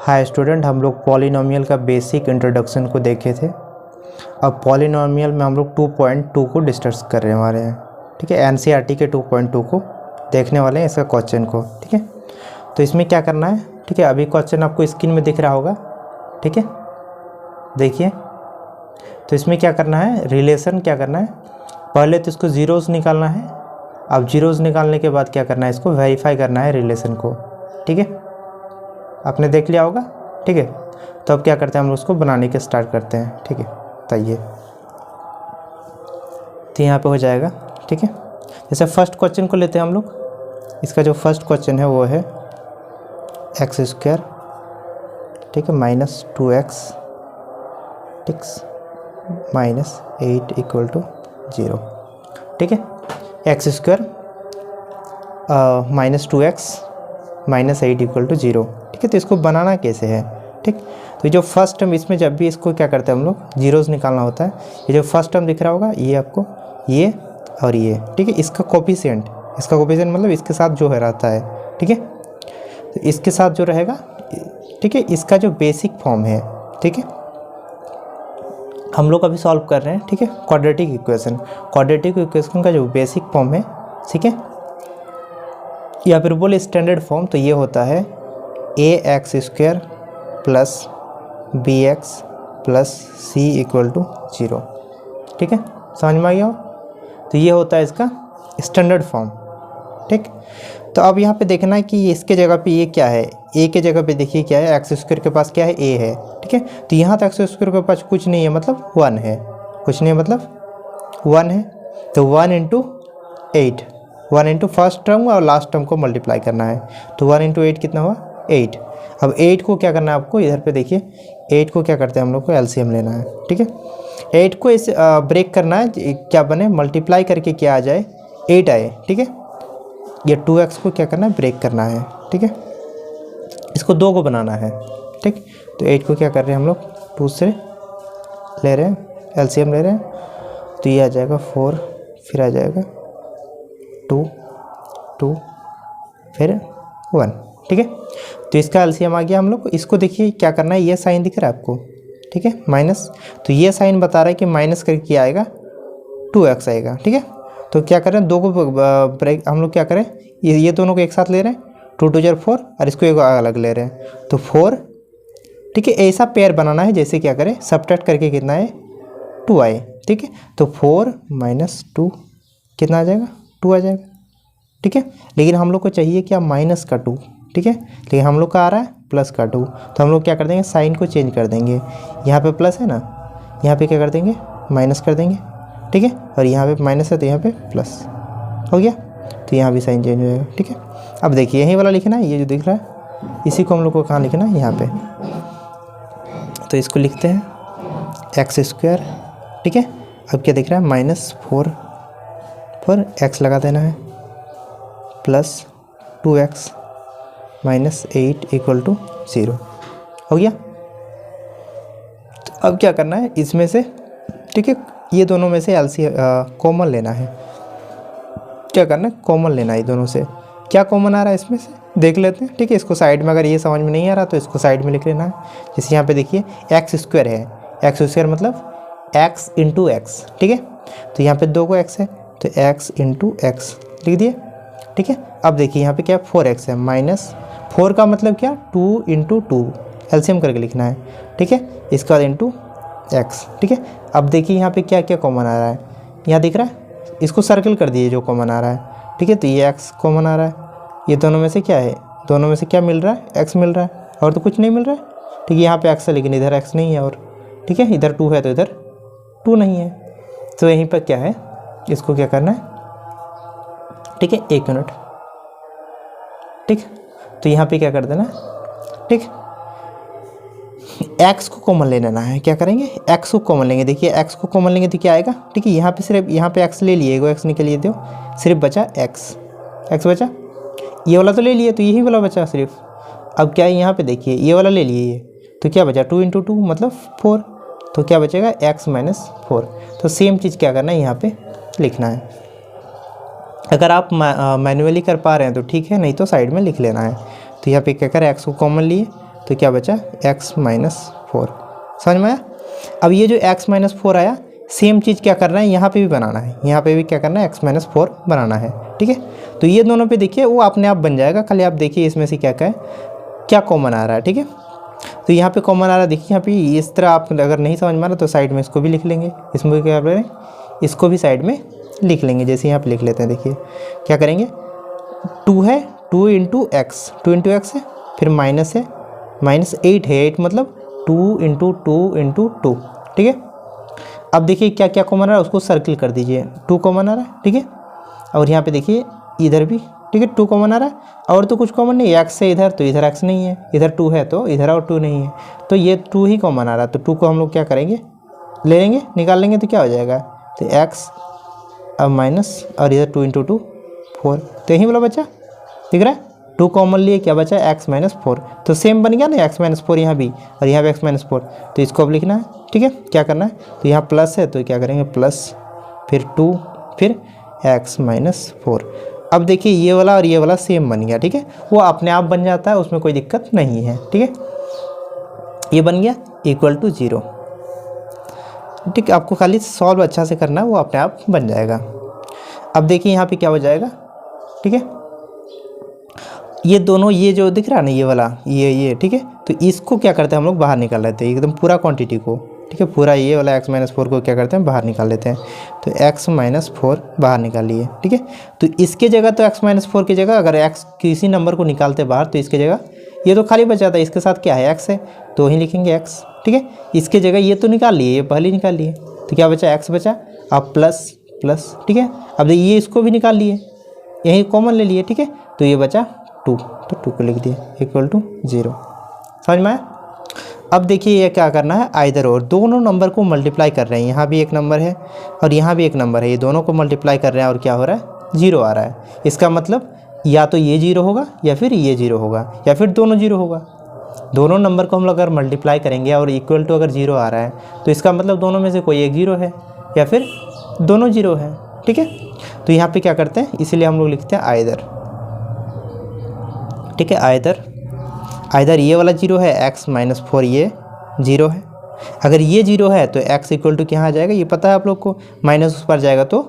Hi student, हम लोग polynomial का बेसिक इंट्रोडक्शन को देखे थे। अब पॉलिनोमियल में हम लोग 2.2 को डिस्कस कर रहे हैं ठीक है। एनसीईआरटी के 2.2 को देखने वाले हैं, इसका क्वेश्चन को। ठीक है, तो इसमें क्या करना है, ठीक है। अभी क्वेश्चन आपको स्क्रीन में दिख रहा होगा, ठीक है, देखिए। तो इसमें क्या करना है, रिलेशन क्या करना है, पहले तो इसको जीरोस निकालना है। अब जीरोस निकालने के बाद क्या करना है, इसको वेरीफाई करना है रिलेशन को। ठीक है, आपने देख लिया होगा, ठीक है। तो अब क्या करते हैं, हम लोग उसको बनाने के स्टार्ट करते हैं। ठीक है, तो यहाँ पे हो जाएगा। ठीक है, जैसे फर्स्ट क्वेश्चन को लेते हैं हम लोग। इसका जो फर्स्ट क्वेश्चन है वो है एक्स स्क्वायर, ठीक है, माइनस 2x ठीक माइनस 8 इक्वल टू 0। ठीक है, x square minus 2x minus 8 equal to 0। ठीक है, तो इसको बनाना कैसे है, ठीक। तो जो फर्स्ट टर्म, इसमें जब भी इसको क्या करते हैं हम लोग, जीरोस निकालना होता है। ये जो फर्स्ट टर्म दिख रहा होगा, ये आपको ये और ये, ठीक है, इसका कोफिशिएंट मतलब इसके साथ जो है रहता है। ठीक है, तो इसके साथ जो रहेगा, ठीक है, इसका जो बेसिक फॉर्म है, ठीक है, हम लोग अभी सॉल्व कर रहे हैं। ठीक है, क्वाड्रेटिक इक्वेशन का जो बेसिक फॉर्म है, ठीक है, या फिर बोले स्टैंडर्ड फॉर्म, तो ये होता है ax square plus bx plus c equal to 0। ठीक है, समझ में आ गया हो। तो ये होता है इसका स्टैंडर्ड फॉर्म। ठीक, तो अब यहाँ पे देखना है कि इसके जगह पे ये क्या है, a के जगह पे देखिए क्या है, एक्स स्क्वायर के पास क्या है, a है। ठीक है, तो यहाँ तक एक्स स्क्वायर के पास कुछ नहीं है, मतलब 1 है, कुछ नहीं है मतलब 1 है। तो 1 इंटू 8, 1 इंटू फर्स्ट टर्म और लास्ट टर्म को मल्टीप्लाई करना है। तो 1 इंटू 8 कितना हुआ, 8। अब 8 को क्या करना है आपको, इधर पे देखिए, 8 को क्या करते हैं हम लोग को एलसीएम लेना है। ठीक है, 8 को इस ब्रेक करना है, क्या बने, मल्टीप्लाई करके क्या आ जाए, 8 आए। ठीक है, ये 2x को क्या करना है, ब्रेक करना है। ठीक है, इसको 2 को बनाना है। ठीक, तो 8 को क्या कर रहे हैं हम लोग, 2 से ले रहे हैं, एलसीएम ले रहे हैं। तो ये आ जाएगा 4, फिर आ जाएगा 2 2 फिर 1। ठीक है, तो इसका एलसीएम आ गया हम लोग। इसको देखिए क्या करना है, ये साइन दिख रहा है आपको, ठीक है, माइनस। तो ये साइन बता रहा है कि माइनस करके आएगा 2x आएगा। ठीक है, तो क्या करें, 2 को ब्रेक हम लोग क्या करें, ये दोनों को एक साथ ले रहे हैं, 2 2 4 और इसको एक अलग ले रहे हैं, तो 4। ठीक है, ऐसा पेयर बनाना है जैसे क्या करें, सब्ट्रैक्ट करके कितना है, 2 आए। ठीक है, तो 4 माइनस 2 कितना आ जाएगा, 2 आ जाएगा। ठीक है, लेकिन हम लोग को चाहिए क्या, माइनस का 2। ठीक है, लेकिन हम लोग का आ रहा है प्लस का 2। तो हम लोग क्या कर देंगे, साइन को चेंज कर देंगे। यहाँ पे प्लस है ना, यहाँ पे क्या कर देंगे, माइनस कर देंगे। ठीक है, और यहाँ पे माइनस है तो यहाँ पे प्लस हो गया, तो यहाँ भी साइन चेंज हो जाएगा। ठीक है, अब देखिए यही वाला लिखना है, ये जो दिख रहा है, इसी को हम लोग को कहाँ लिखना है, यहाँ पे। तो इसको लिखते हैं एक्स स्क्वायर। ठीक है, अब क्या दिख रहा है, माइनस 4 पर एक्स लगा देना है, plus 2x minus 8 equal to 0 हो गया। तो अब क्या करना है इसमें से, ठीक है, ये दोनों में से एलसीएम कॉमन लेना है। क्या करना है, कॉमन लेना है दोनों से। क्या कॉमन आ रहा है इसमें से, देख लेते हैं। ठीक है, इसको साइड में, अगर ये समझ में नहीं आ रहा तो इसको साइड में लिख लेना है। जैसे यहाँ पे देखिए एक्स स्क्वायर है, एक्स स्क्वायर मतलब x इंटू एक्स। ठीक है, तो यहाँ पे 2 को x है, तो x इंटू एक्स लिख दिए। ठीक है, अब देखिए यहाँ पे क्या 4x है, माइनस 4 का मतलब क्या, 2 इंटू 2 एलसीएम करके लिखना है। ठीक है, इसके बाद इंटू एक्स। ठीक है, अब देखिए यहाँ पे क्या क्या कॉमन आ रहा है, यहाँ दिख रहा है, इसको सर्कल कर दिए जो कॉमन आ रहा है। ठीक है, तो ये x कॉमन आ रहा है, ये दोनों में से क्या है, दोनों में से क्या मिल रहा है, x मिल रहा है, और तो कुछ नहीं मिल रहा है। ठीक है, यहाँ पे x है लेकिन इधर x नहीं है, और ठीक है, इधर 2 है तो इधर 2 नहीं है। तो यहीं पर क्या है, इसको क्या करना है, ठीक है, 1 मिनट। ठीक, तो यहाँ पे क्या कर देना, ठीक, x को कॉमन ले लेना है। क्या करेंगे, x को कॉमन लेंगे। देखिए x को कॉमन लेंगे तो क्या आएगा, ठीक है, यहाँ पे सिर्फ, यहाँ पे x ले लिए, x निकल लिए दो, सिर्फ बचा x बचा, ये वाला तो ले लिए, तो यही वाला बचा सिर्फ। अब क्या है, यहाँ पे देखिए ये वाला ले लिए, ये तो क्या बचा, 2 इंटू 2 मतलब 4, तो क्या बचेगा, x माइनस 4। तो सेम चीज़ क्या करना है, यहाँ पे लिखना है। अगर आप मैन्युअली कर पा रहे हैं तो ठीक है, नहीं तो साइड में लिख लेना है। तो यहाँ पे क्या करें, एक्स को कॉमन लिए तो क्या बचा x-4। समझ में आया। अब ये जो x-4 आया, सेम चीज़ क्या करना है यहाँ पे भी बनाना है, यहाँ पे भी क्या करना है x-4 बनाना है। ठीक है, तो ये दोनों पे देखिए वो अपने आप बन जाएगा, खाली आप देखिए इसमें से क्या क्या है, क्या कॉमन आ रहा है। ठीक है, तो यहाँ पे कॉमन आ रहा है, देखिए यहाँ पे इस तरह आप अगर नहीं समझ में आ रहा तो साइड में इसको भी लिख लेंगे, इसमें क्या करें इसको भी साइड में लिख लेंगे। जैसे यहाँ पे लिख लेते हैं, देखिए क्या करेंगे, 2 है, 2 इंटू एक्स है, फिर माइनस है, -8 है, 8 मतलब 2 इंटू 2 इंटू 2। ठीक है, अब देखिए क्या क्या कॉमन आ रहा है उसको सर्किल कर दीजिए, 2 कॉमन आ रहा है। ठीक है, और यहाँ पे देखिए इधर भी ठीक है 2 कॉमन आ रहा है, और तो कुछ कॉमन नहीं, एक्स है इधर तो इधर एक्स नहीं है, इधर 2 है तो इधर और 2 नहीं है, तो ये 2 ही कॉमन आ रहा है। तो 2 को हम लोग क्या करेंगे, ले लेंगे, निकाल लेंगे, तो क्या हो जाएगा, तो एक्स अब माइनस और इधर 2 इंटू 2 4, तो यही वाला बचा, दिख रहा है 2 कॉमन लिए क्या बचा x-4, तो सेम बन गया ना x-4 यहाँ भी और यहाँ भी x-4, तो इसको अब लिखना है। ठीक है, क्या करना है, तो यहाँ प्लस है तो क्या करेंगे प्लस, फिर 2, फिर x-4। अब देखिए ये वाला और ये वाला सेम बन गया। ठीक है, वो अपने आप बन जाता है, उसमें कोई दिक्कत नहीं है। ठीक है, ये बन गया =0। ठीक है, आपको खाली सॉल्व अच्छा से करना है, वो अपने आप बन जाएगा। अब देखिए यहाँ पे क्या हो जाएगा। ठीक है, ये दोनों ये जो दिख रहा है ना ये वाला ये ठीक है, तो इसको क्या करते हैं हम लोग बाहर निकाल लेते हैं एकदम पूरा क्वांटिटी को। ठीक है, पूरा ये वाला x-4 को क्या करते हैं बाहर निकाल लेते हैं, तो x-4 बाहर निकाल लिए। ठीक है, तो इसके जगह तो x-4 की जगह अगर x किसी नंबर को निकालते बाहर तो इसके जगह ये तो खाली बचा था, इसके साथ क्या है x है तो वहीं लिखेंगे x। ठीक है, इसके जगह ये तो निकाल लिए, ये पहले निकाल लिए, तो क्या बचा x बचा, अब प्लस प्लस। ठीक है, अब ये इसको भी निकाल लिए, यही कॉमन ले लिए। ठीक है, तो ये बचा 2, तो 2 को लिख दिए =0। समझ में आया। अब देखिए ये क्या करना है, आइदर और दोनों नंबर को मल्टीप्लाई कर रहे हैं, यहाँ भी एक नंबर है और यहाँ भी एक नंबर है, ये दोनों को मल्टीप्लाई कर रहे हैं और क्या हो रहा है 0 आ रहा है। इसका मतलब या तो ये 0 होगा या फिर ये 0 होगा या फिर दोनों 0 होगा। दोनों नंबर को हम लोग अगर मल्टीप्लाई करेंगे और इक्वल टू अगर 0 आ रहा है तो इसका मतलब दोनों में से कोई एक 0 है या फिर दोनों 0 है। ठीक है, तो यहाँ पे क्या करते हैं, इसीलिए हम लोग लिखते हैं आइदर। ठीक है, आइदर ये वाला 0 है, x-4 ये 0 है। अगर ये 0 है तो x इक्वल टू क्या आ जाएगा, ये पता है आप लोग को, माइनस उस पर जाएगा तो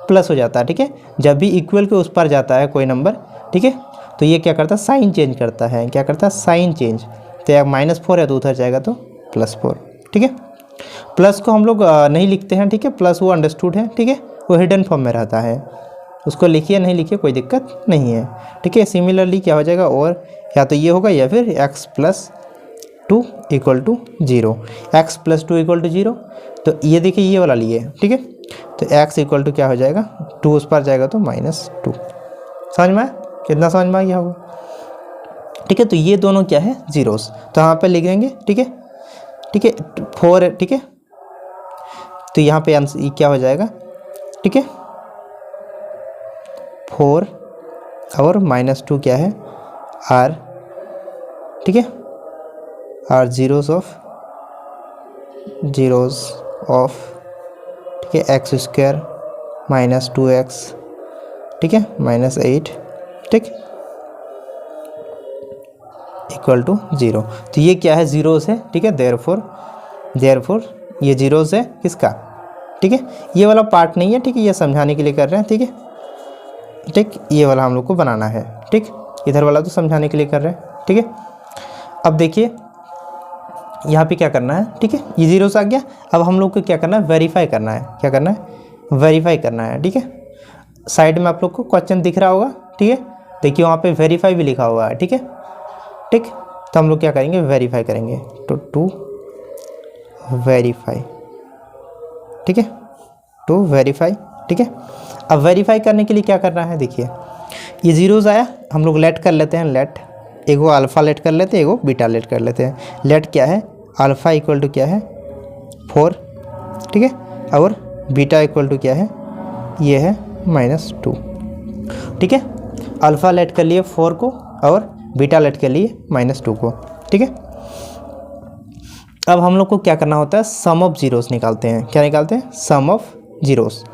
प्लस हो जाता है। ठीक है, जब भी इक्वल के उस पर जाता है कोई नंबर, ठीक है, तो ये क्या करता है साइन चेंज करता है, क्या करता है साइन चेंज, तो -4 है तो उधर जाएगा तो +4। ठीक है, प्लस को हम लोग नहीं लिखते हैं। ठीक है, प्लस वो अंडरस्टूड है। ठीक है, वो हिडन फॉर्म में रहता है, उसको लिखिए नहीं लिखिए कोई दिक्कत नहीं है। ठीक है, सिमिलरली क्या हो जाएगा, और या तो ये होगा या फिर x+2 = 0, x+2 = 0। तो ये देखिए ये वाला लिए। ठीक है, तो x इक्वल टू क्या हो जाएगा, 2 उस पर जाएगा तो -2। समझ में आया, कितना समझ में आ गया होगा। ठीक है, तो ये दोनों क्या है जीरोस, तो यहाँ पे लिख देंगे। ठीक है, ठीक है 4 है। ठीक है, तो यहाँ पे आंसर क्या हो जाएगा, ठीक है 4 और -2 क्या है r। ठीक है, r जीरोस ऑफ ठीक है x² -2x ठीक है -8 ठीक इक्वल टू 0। तो ये क्या है जीरोस है। ठीक है, देयरफॉर ये जीरोस है किसका, ठीक है, ये वाला पार्ट नहीं है। ठीक है, ये समझाने के लिए कर रहे हैं। ठीक है, ठीक ये वाला हम लोग को बनाना है। ठीक, इधर वाला तो समझाने के लिए कर रहे हैं। ठीक है, अब देखिए यहाँ पे क्या करना है। ठीक है, ये जीरोस आ गया। अब हम लोग को क्या करना है, वेरीफाई करना है। क्या करना है, वेरीफाई करना है। ठीक है, साइड में आप लोग को क्वेश्चन दिख रहा होगा। ठीक है, देखिए वहाँ पे वेरीफाई भी लिखा हुआ है। ठीक है, ठीक, तो हम लोग क्या करेंगे, वेरीफाई करेंगे। तो टू वेरीफाई, ठीक है, टू वेरीफाई। ठीक है, अब वेरीफाई करने के लिए क्या करना है, देखिए ये जीरोस आया, हम लोग लेट कर लेते हैं। लेट एगो अल्फ़ा लेट कर लेते हैं, एगो बीटा लेट कर लेते हैं। लेट क्या है, अल्फ़ा इक्वल टू क्या है 4। ठीक है, और बीटा इक्वल टू क्या है, ये है -2। ठीक है, अल्फ़ा लेट कर लिए 4 को और बीटा लेट के लिए -2 को। ठीक है, अब हम लोग को क्या करना होता है, सम ऑफ जीरोस निकालते हैं। क्या निकालते हैं, सम ऑफ जीरोस।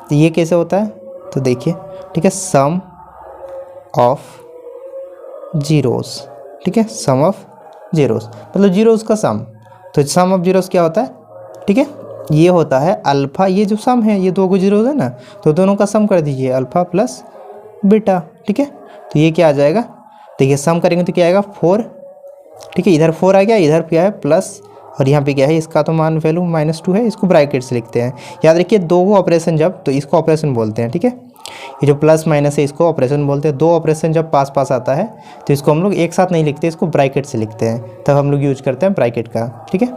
तो ये कैसे होता है, तो देखिए, ठीक है, सम ऑफ जीरोस। ठीक है, सम ऑफ जीरोस, मतलब जीरोस का सम। तो सम ऑफ जीरोस क्या होता है, ठीक है, ये होता है अल्फ़ा, ये जो सम है ये दो को जीरोस है ना, तो दोनों का सम कर दीजिए अल्फ़ा प्लस बीटा, ठीक है। तो ये क्या आ जाएगा, देखिए सम करेंगे तो क्या आएगा 4, ठीक है, इधर 4 आ गया, इधर क्या है प्लस, और यहाँ पे क्या है इसका तो मान वैल्यू -2 है, इसको ब्रैकेट से लिखते हैं। याद रखिए दो को ऑपरेशन जब, तो इसको ऑपरेशन बोलते हैं, ठीक है। ये जो प्लस माइनस है इसको ऑपरेशन बोलते हैं। दो ऑपरेशन जब पास पास आता है तो इसको हम लोग एक साथ नहीं लिखते, इसको ब्रैकेट से लिखते हैं, तब हम लोग यूज करते हैं ब्रैकेट का, ठीक है।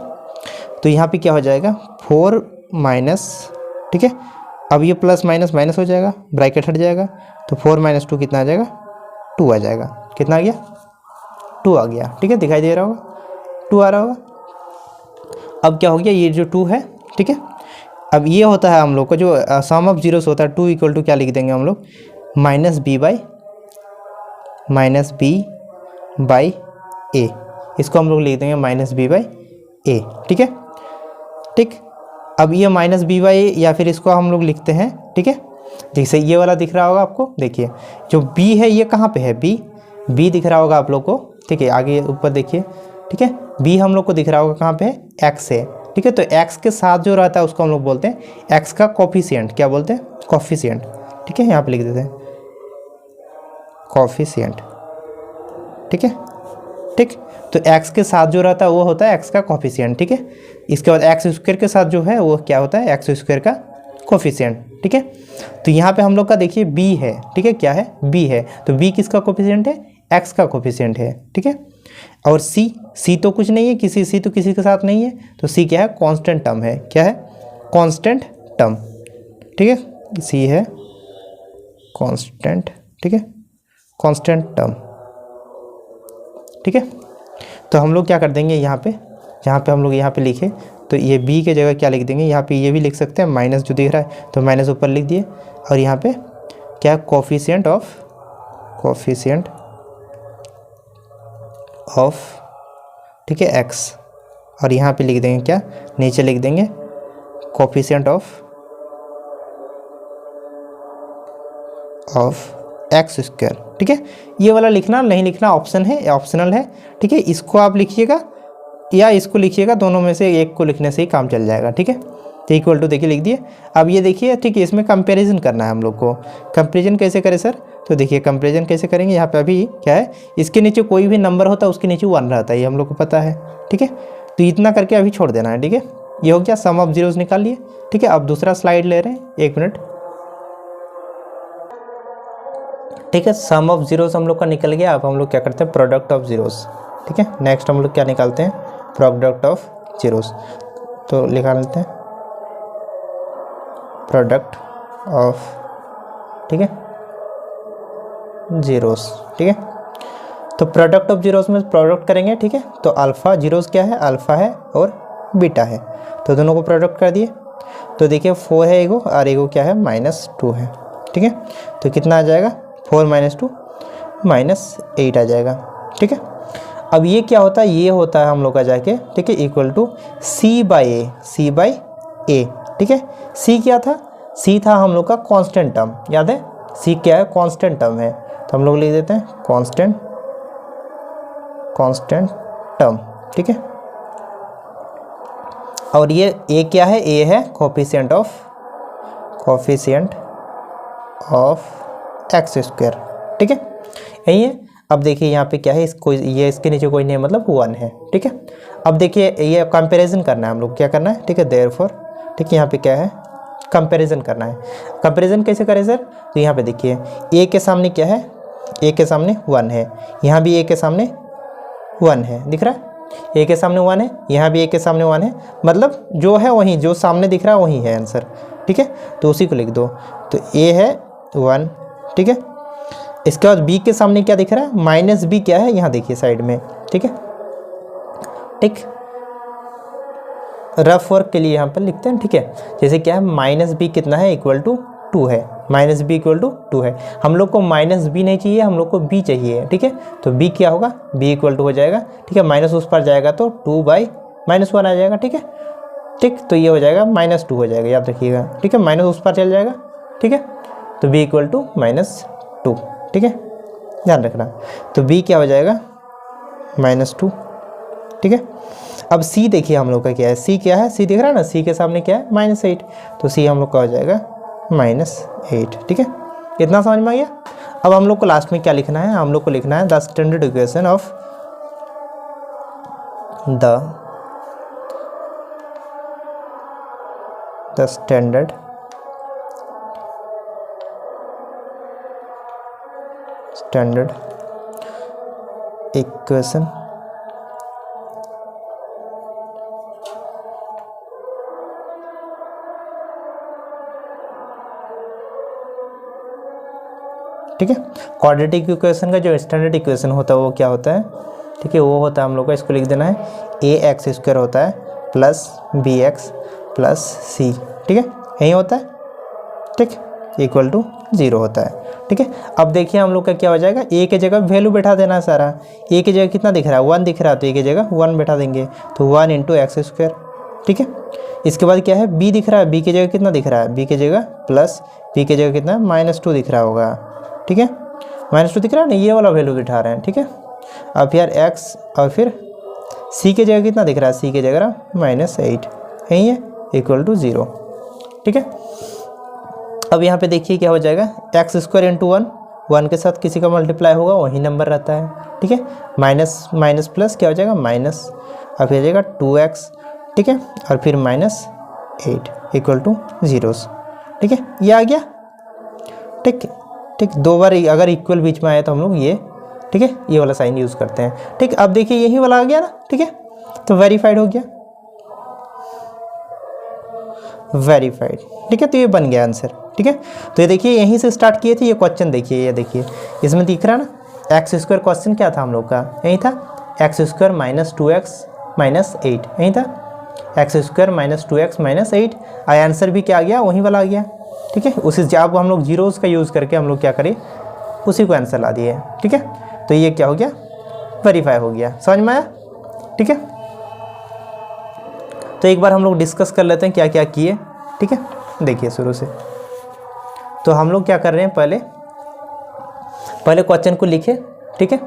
तो यहाँ पे क्या हो जाएगा 4 माइनस, ठीक है, अब ये प्लस माइनस माइनस हो जाएगा, ब्रैकेट हट जाएगा, तो 4 - 2 कितना आ जाएगा, 2 आ जाएगा। कितना आ गया, 2 आ गया, ठीक है, दिखाई दे रहा होगा 2 आ रहा होगा। अब क्या हो गया, ये जो 2 है, ठीक है, अब ये होता है हम लोग को जो सम ऑफ जीरोस होता है 2 = क्या लिख देंगे हम लोग, -b/a, इसको हम लोग लिख देंगे -b/a, ठीक है, ठीक। अब ये -b/a या फिर इसको हम लोग लिखते हैं, ठीक है, जैसे ये वाला दिख रहा होगा आपको, देखिए जो b है ये कहाँ पे है, b दिख रहा होगा आप लोग को, ठीक है, आगे ऊपर देखिए, ठीक है, b हम लोग को दिख रहा होगा कहाँ पे है, x है, ठीक है। तो x के साथ जो रहता है उसको हम लोग बोलते हैं x का कोफिशिएंट, क्या बोलते हैं, कोफिशिएंट, ठीक है, यहाँ पे लिख देते हैं कोफिशिएंट, ठीक है, ठीक। तो x के साथ जो रहता है वो होता है x का कोफिशिएंट, ठीक है। इसके बाद x² के साथ जो है वो क्या होता है, x² का कोफिशिएंट, ठीक है। तो यहाँ पे हम लोग का देखिए b है, ठीक है, क्या है, b है, तो b किसका कोफिशिएंट है, x का कोफिशिएंट है, ठीक है। और c तो कुछ नहीं है, c तो किसी के साथ नहीं है, तो c क्या है, कांस्टेंट टर्म है, क्या है, कांस्टेंट टर्म, ठीक है, c है कांस्टेंट, ठीक है, कांस्टेंट टर्म, ठीक है। तो हम लोग क्या कर देंगे, यहाँ पे हम लोग यहाँ पे लिखे तो ये b के जगह क्या लिख देंगे, यहाँ पे ये भी लिख सकते हैं, माइनस जो दिख रहा है तो माइनस ऊपर लिख दिए, और यहाँ पे क्या, कोफिशिएंट ऑफ, ठीक है, x, और यहाँ पे लिख देंगे क्या, नीचे लिख देंगे कोफिशिएंट ऑफ x², ठीक है। ये वाला लिखना नहीं लिखना ऑप्शन है, ऑप्शनल है, ठीक है, इसको आप लिखिएगा या इसको लिखिएगा, दोनों में से एक को लिखने से ही काम चल जाएगा, ठीक है। तो इक्वल टू देखिए लिख दिए। अब ये देखिए, ठीक है, इसमें कंपैरिजन करना है हम लोग को। कंपैरिजन कैसे करें सर, तो देखिए कंपैरिजन कैसे करेंगे, यहाँ पे अभी क्या है, इसके नीचे कोई भी नंबर होता है उसके नीचे 1 रहता है, ये हम लोग को पता है, ठीक है। तो इतना करके अभी छोड़ देना है, ठीक है। ये हो गया, सम ऑफ जीरोस निकाल लिए, ठीक है। अब दूसरा स्लाइड ले रहे हैं, 1 मिनट, ठीक है। सम ऑफ जीरोस हम लोग का निकल गया। अब हम लोग क्या करते हैं, प्रोडक्ट ऑफ जीरोस, ठीक है। नेक्स्ट हम लोग क्या निकालते हैं, प्रोडक्ट ऑफ जीरोस, तो निकाल लेते हैं प्रोडक्ट ऑफ, ठीक है, जीरोस, ठीक है। तो प्रोडक्ट ऑफ जीरोस में प्रोडक्ट करेंगे, ठीक है। तो अल्फ़ा जीरोस क्या है, अल्फ़ा है और बीटा है, तो दोनों को प्रोडक्ट कर दिए। तो देखिए 4 है एगो, और एगो क्या है, -2 है, ठीक है। तो कितना आ जाएगा, 4 - 2 -8 आ जाएगा, ठीक है। अब ये क्या होता है, ये होता है हम लोग का जाके, ठीक है, इक्वल टू c/a, ठीक है। c क्या था, c था हम लोग का कांस्टेंट टर्म, याद है, c क्या है, कांस्टेंट टर्म है, तो हम लोग लिख देते हैं कांस्टेंट टर्म, ठीक है। और ये a क्या है, a है कोफिशिएंट ऑफ x², ठीक है, यही है। अब देखिए यहाँ पे क्या है, इसको ये इसके नीचे कोई नहीं, मतलब 1 है, ठीक है। अब देखिए ये कंपैरिजन करना है हम लोग, क्या करना है, ठीक है, देयरफॉर, ठीक है, यहाँ पे क्या है, कंपैरिजन करना है। कंपैरिजन कैसे करें सर, तो यहाँ पे देखिए a के सामने क्या है, a के सामने 1 है, यहाँ भी a के सामने 1 है, दिख रहा है, a के सामने 1 है, यहाँ भी a के सामने 1 है, मतलब जो है वही, जो सामने दिख रहा है वही है आंसर, ठीक है। तो उसी को लिख दो, तो a है 1, ठीक है। इसके बाद b के सामने क्या दिख रहा है, -b क्या है, यहाँ देखिए साइड में, ठीक है, ठीक। रफ वर्क के लिए यहाँ पर लिखते हैं, ठीक है। जैसे क्या है, -b कितना है, इक्वल टू 2 है, -b इक्वल टू 2 है। हम लोग को -b नहीं चाहिए, हम लोग को b चाहिए, ठीक है। तो b क्या होगा, b इक्वल टू हो जाएगा, ठीक है, माइनस उस पर जाएगा तो 2/-1 आ जाएगा, ठीक है, ठीक। तो ये हो जाएगा -2 हो जाएगा, याद रखिएगा, ठीक है, माइनस उस पर चल जाएगा, ठीक है। तो b इक्वल टू -2, ठीक है, ध्यान रखना। तो b क्या हो जाएगा, -2, ठीक है। अब सी देखिए हम लोग का क्या है, सी क्या है, सी दिख रहा है ना, सी के सामने क्या है -8, तो सी हम लोग का हो जाएगा -8, ठीक है। इतना समझ में आ गया। अब हम लोग को लास्ट में क्या लिखना है, हम लोग को लिखना है the standard equation of the standard equation ठीक है। क्वाड्रेटिक इक्वेशन का जो स्टैंडर्ड इक्वेशन होता है वो क्या होता है, ठीक है, वो होता है हम लोग का, इसको लिख देना है ax² होता है प्लस bx प्लस c, ठीक है, यही होता है, ठीक, इक्वल टू 0 होता है, ठीक है। अब देखिए हम लोग का क्या हो जाएगा, a की जगह वैल्यू बैठा देना है सारा, a की जगह कितना दिख रहा है 1 दिख रहा है, तो a की जगह 1 बैठा देंगे, तो 1 × x², ठीक है। इसके बाद क्या है, b दिख रहा है, b की जगह कितना दिख रहा है, b की जगह प्लस b की जगह कितना -2 दिख रहा होगा, ठीक है, -2 दिख रहा है ना, ये वाला वैल्यू बिठा रहे हैं, ठीक है। अब फिर x और फिर c की जगह कितना दिख रहा है, c की जगह -8 यही है, इक्वल टू 0, ठीक है। अब यहाँ पे देखिए क्या हो जाएगा, x² × 1 के साथ किसी का मल्टीप्लाई होगा वही नंबर रहता है, ठीक है, माइनस माइनस प्लस क्या हो जाएगा माइनस, और फिर जाएगा 2x, ठीक है, और फिर -8 इक्वल टू 0, ठीक है, ये आ गया, ठीक, ठीक, 2 बार अगर इक्वल बीच में आया तो हम लोग ये, ठीक है, ये वाला साइन यूज़ करते हैं, ठीक। अब देखिए यही वाला आ गया ना, ठीक है, तो वेरीफाइड हो गया, वेरीफाइड, ठीक है, तो ये बन गया आंसर, ठीक है। तो ये देखिए यहीं से स्टार्ट किए थे, ये क्वेश्चन देखिए, ये देखिए इसमें दिख रहा है ना, x² क्वेश्चन क्या था हम लोग का, यही था, x² - 2x - 8 यही था, x² - 2x - 8, आंसर भी क्या आ गया, वही वाला आ गया, ठीक है। उसी जब हम लोग जीरोस का यूज़ करके हम लोग क्या करें, उसी को आंसर ला दिए, ठीक है। तो ये क्या हो गया, वेरीफाई हो गया, समझ में आया, ठीक है। तो एक बार हम लोग डिस्कस कर लेते हैं क्या क्या किए, ठीक है। देखिए शुरू से, तो हम लोग क्या कर रहे हैं, पहले क्वेश्चन को लिखे, ठीक है,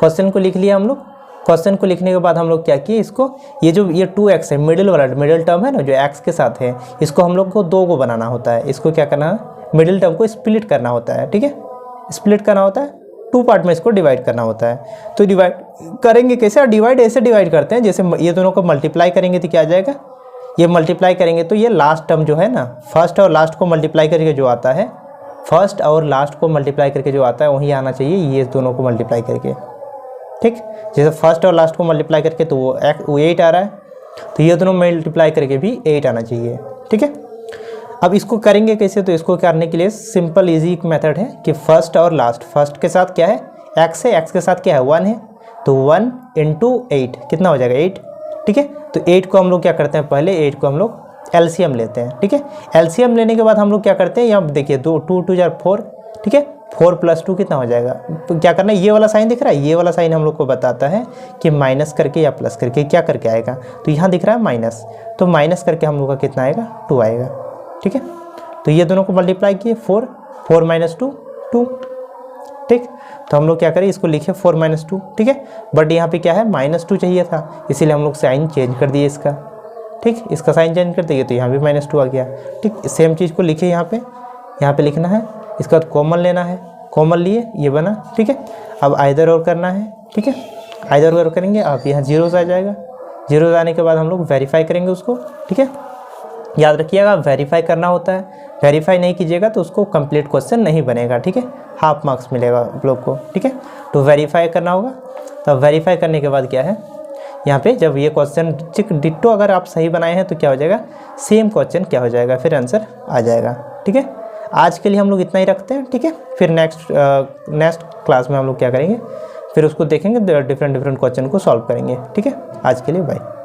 क्वेश्चन को लिख लिया हम लोग। क्वेश्चन को लिखने के बाद हम लोग क्या किए, इसको ये 2x है, मिडिल टर्म है ना, जो x के साथ है, इसको हम लोग को 2 को बनाना होता है, इसको क्या करना है, मिडिल टर्म को स्प्लिट करना होता है, ठीक है, स्प्लिट करना होता है, 2 पार्ट में इसको डिवाइड करना होता है। तो डिवाइड करेंगे कैसे, डिवाइड ऐसे डिवाइड करते हैं, जैसे ये दोनों को मल्टीप्लाई करेंगे तो क्या आ जाएगा, ये मल्टीप्लाई करेंगे तो ये लास्ट टर्म जो है ना, फर्स्ट और लास्ट को मल्टीप्लाई करके जो आता है, फर्स्ट और लास्ट को मल्टीप्लाई करके जो आता है वही आना चाहिए, ये दोनों को मल्टीप्लाई करके, ठीक, जैसे फर्स्ट और लास्ट को मल्टीप्लाई करके तो वो 8 आ रहा है, तो ये दोनों मल्टीप्लाई करके भी 8 आना चाहिए, ठीक है। अब इसको करेंगे कैसे, तो इसको करने के लिए सिंपल इजी एक मेथड है कि फर्स्ट और लास्ट, फर्स्ट के साथ क्या है x है, x के साथ क्या है 1 है, तो 1 × 8 कितना हो जाएगा 8, ठीक है। तो 8 को हम लोग क्या करते हैं, पहले 8 को हम लोग एलसीएम लेते हैं, ठीक है। एलसीएम लेने के बाद हम लोग क्या करते हैं, यहाँ देखिए 2 2 2 4, ठीक है, 4 + 2 कितना हो जाएगा, तो क्या करना है, ये वाला साइन दिख रहा है, ये वाला साइन हम लोग को बताता है कि माइनस करके या प्लस करके क्या करके आएगा, तो यहाँ दिख रहा है माइनस, तो माइनस करके हम लोग का कितना आएगा 2 आएगा, ठीक है। तो ये दोनों को मल्टीप्लाई किए 4 - 2 2, ठीक। तो हम लोग क्या करें, इसको लिखे 4 - 2, ठीक है, बट यहाँ पे क्या है -2 चाहिए था, इसीलिए हम लोग साइन चेंज कर दिए इसका, ठीक, इसका साइन चेंज कर दिए तो यहाँ भी -2 आ गया, ठीक। सेम चीज़ को लिखे यहाँ पे लिखना है, इसके बाद कॉमन लेना है, कॉमन लिए ये बना, ठीक है। अब आइदर और करना है, ठीक है, आइदर और करेंगे, अब यहाँ जीरोस आ जाएगा, जीरोस आने के बाद हम लोग वेरीफाई करेंगे उसको, ठीक है। याद रखिएगा वेरीफाई करना होता है, वेरीफाई नहीं कीजिएगा तो उसको कंप्लीट क्वेश्चन नहीं बनेगा, ठीक है, हाफ मार्क्स मिलेगा आप लोग को, ठीक है। तो वेरीफाई करना होगा, तो वेरीफाई करने के बाद क्या है, यहाँ पे जब ये क्वेश्चन डिट्टो अगर आप सही बनाए हैं तो क्या हो जाएगा, सेम क्वेश्चन क्या हो जाएगा, फिर आंसर आ जाएगा, ठीक है। आज के लिए हम लोग इतना ही रखते हैं, ठीक है, फिर नेक्स्ट क्लास में हम लोग क्या करेंगे, फिर उसको देखेंगे, डिफरेंट क्वेश्चन को सॉल्व करेंगे, ठीक है। आज के लिए बाय।